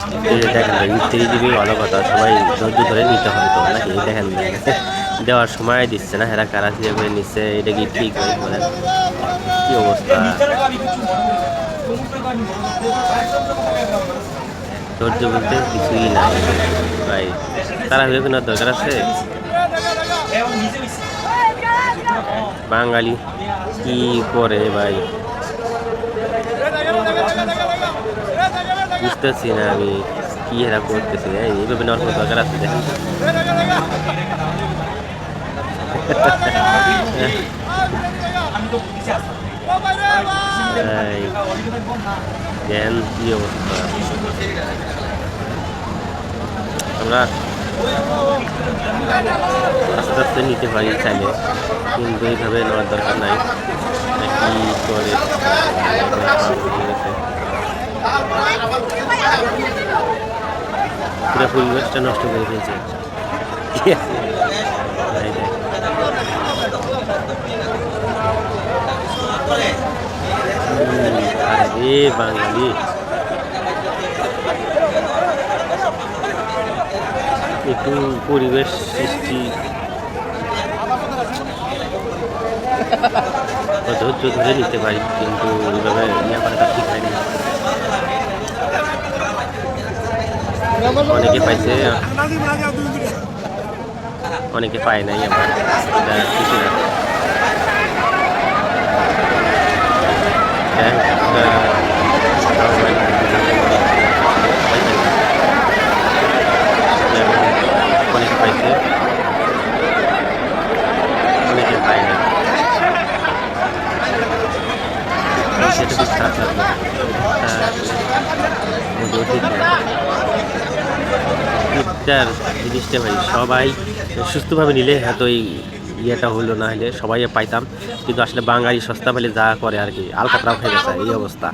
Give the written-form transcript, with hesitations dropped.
এই যে দেখেন ভাই, 3 GB ভালো কথা, সবাই ধৈর্য ধরে নিতে হবে তো নাকি? এই দেখেন দেওয়ার সময় দিচ্ছে না, হেরা কারা দিয়ে করে নিচ্ছে, এটা কি ঠিক ভাই বলেন? কি অবস্থা, ধৈর্য বলতে কিছুই নাই ভাই। তারা হয়ে কেনার দরকার আছে? বাঙালি কি করে ভাই বুঝতেছি না আমি, কি এরা করতেছে এইভাবে নেওয়ার কোনো দরকার আছে? দেখেন তো। এই জ্ঞান কি অবস্থা, আমরা আস্তে আস্তে নিতে পারি চাইলে, কিন্তু এইভাবে নেওয়ার দরকার নাই। কি করে পুরো পরিবেশটা নষ্ট করে ফেলছে। আরে বাঙালি একটু পরিবেশ সৃষ্টি ধৈর্য ধরে নিতে পারি, কিন্তু এইভাবে ইয়ে করাটা ঠিক হয় না। অনেকে পাইছে, অনেকে পায় নাই, আমার এটা খুশি না। অনেকে পাইছে, অনেকে পায় না, সেটা খুব খারাপ লাগলো। ইফতার জিনিসটা ভাই সবাই সুস্থভাবে নিলে হয়তো এই ইয়েটা হলো, না হলে সবাই পাইতাম, কিন্তু আসলে বাঙালি সস্তা পেলে যা করে আর কি, আলকাতরাও খেয়ে গেছে এই অবস্থা।